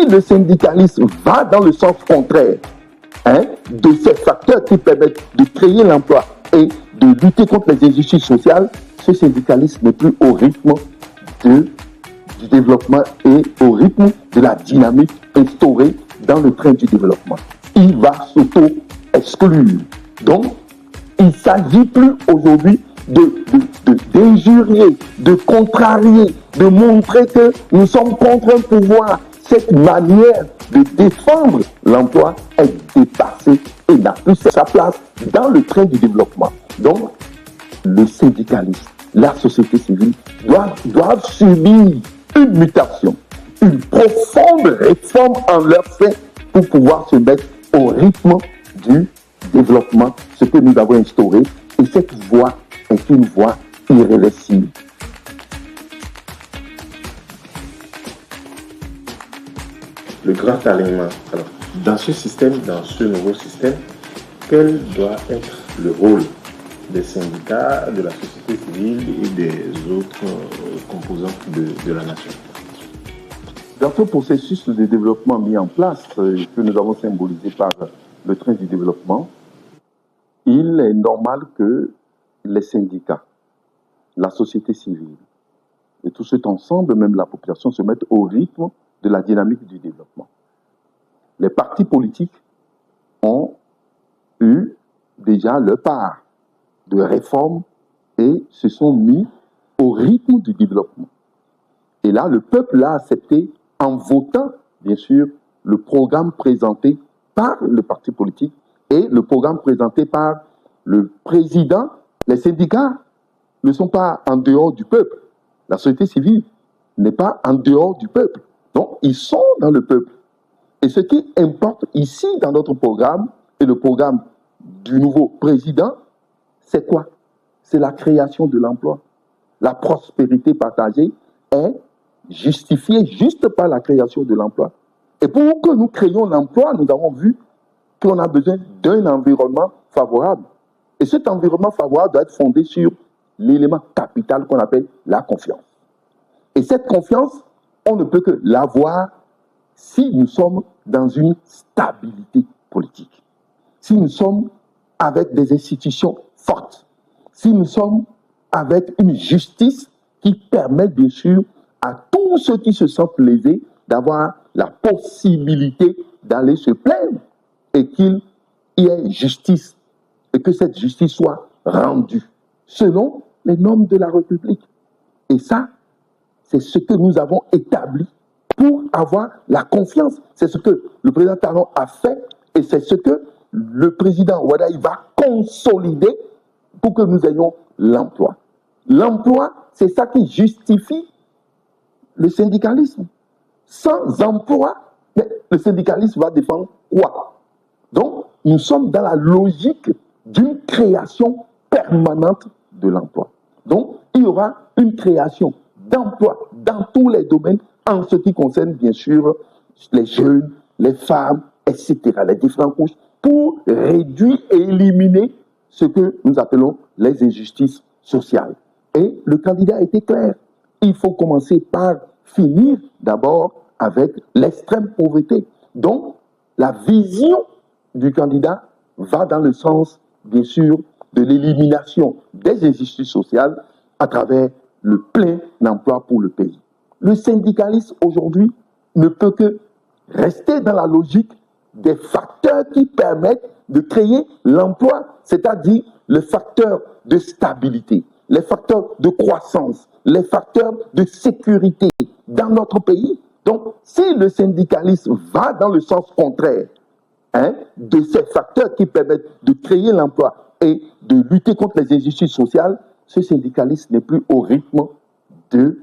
le syndicalisme va dans le sens contraire de ces facteurs qui permettent de créer l'emploi et de lutter contre les injustices sociales, ce syndicalisme n'est plus au rythme du développement et au rythme de la dynamique instaurée dans le train du développement. Il va s'auto-exclure. Donc, il ne s'agit plus aujourd'hui d'injurier, de contrarier, de montrer que nous sommes contre un pouvoir. Cette manière de défendre l'emploi est dépassée et n'a plus sa place dans le train du développement. Donc, le syndicalisme, la société civile doivent subir une mutation, une profonde réforme en leur sein pour pouvoir se mettre au rythme du développement, ce que nous avons instauré. Et cette voie est une voie irréversible. Le grand alignement. Alors, dans ce système, dans ce nouveau système, quel doit être le rôle des syndicats, de la société civile et des autres composantes de la nation? Dans ce processus de développement mis en place, que nous avons symbolisé par le train du développement, il est normal que les syndicats, la société civile et tout cet ensemble, même la population, se mettent au rythme de la dynamique du développement. Les partis politiques ont eu déjà leur part de réforme et se sont mis au rythme du développement. Et là, le peuple l'a accepté en votant, bien sûr, le programme présenté par le parti politique et le programme présenté par le président. Les syndicats ne sont pas en dehors du peuple. La société civile n'est pas en dehors du peuple. Donc, ils sont dans le peuple. Et ce qui importe ici dans notre programme et le programme du nouveau président, c'est quoi? C'est la création de l'emploi. La prospérité partagée est justifiée juste par la création de l'emploi. Et pour que nous créions l'emploi, nous avons vu qu'on a besoin d'un environnement favorable. Et cet environnement favorable doit être fondé sur l'élément capital qu'on appelle la confiance. Et cette confiance, on ne peut que l'avoir si nous sommes dans une stabilité politique, si nous sommes avec des institutions fortes, si nous sommes avec une justice qui permet bien sûr à tous ceux qui se sentent lésés d'avoir la possibilité d'aller se plaindre et qu'il y ait justice et que cette justice soit rendue selon les normes de la République. Et ça, c'est ce que nous avons établi pour avoir la confiance. C'est ce que le président Talon a fait et c'est ce que le président Ouattara va consolider pour que nous ayons l'emploi. L'emploi, c'est ça qui justifie le syndicalisme. Sans emploi, le syndicalisme va défendre quoi? Donc, nous sommes dans la logique d'une création permanente de l'emploi. Donc, il y aura une création d'emplois dans tous les domaines en ce qui concerne, bien sûr, les jeunes, les femmes, etc., les différentes couches, pour réduire et éliminer ce que nous appelons les injustices sociales. Et le candidat était clair. Il faut commencer par finir d'abord avec l'extrême pauvreté. Donc, la vision du candidat va dans le sens, bien sûr, de l'élimination des injustices sociales à travers le plein emploi pour le pays. Le syndicalisme aujourd'hui ne peut que rester dans la logique des facteurs qui permettent de créer l'emploi, c'est-à-dire les facteurs de stabilité, les facteurs de croissance, les facteurs de sécurité dans notre pays. Donc, si le syndicalisme va dans le sens contraire de ces facteurs qui permettent de créer l'emploi et de lutter contre les injustices sociales, ce syndicalisme n'est plus au rythme du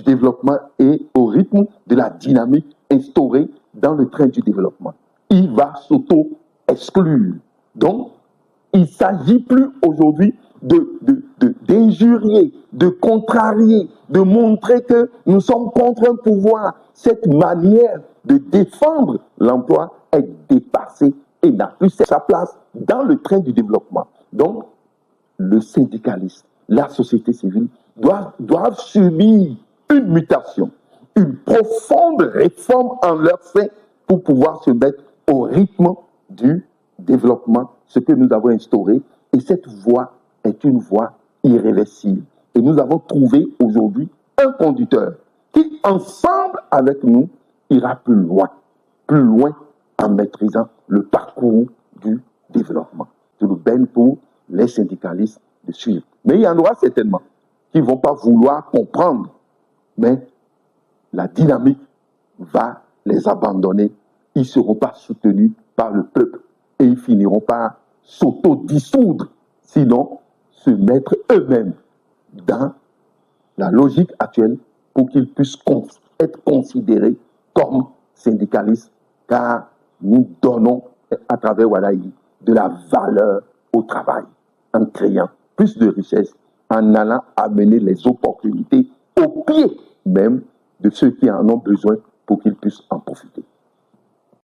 développement et au rythme de la dynamique instaurée dans le train du développement. Il va s'auto-exclure. Donc, il ne s'agit plus aujourd'hui d'injurier, de contrarier, de montrer que nous sommes contre un pouvoir. Cette manière de défendre l'emploi est dépassée et n'a plus sa place dans le train du développement. Donc, le syndicalisme, la société civile doivent subir une mutation, une profonde réforme en leur sein pour pouvoir se mettre au rythme du développement, ce que nous avons instauré. Et cette voie est une voie irréversible. Et nous avons trouvé aujourd'hui un conducteur qui, ensemble avec nous, ira plus loin en maîtrisant le parcours du développement. C'est le bien pour les syndicalistes de suivre. Mais il y en aura certainement qui ne vont pas vouloir comprendre, mais la dynamique va les abandonner. Ils ne seront pas soutenus par le peuple et ils finiront par s'auto-dissoudre, sinon se mettre eux-mêmes dans la logique actuelle pour qu'ils puissent être considérés comme syndicalistes, car nous donnons à travers Wadaï de la valeur au travail, en créant plus de richesses, en allant amener les opportunités au pied même de ceux qui en ont besoin pour qu'ils puissent en profiter.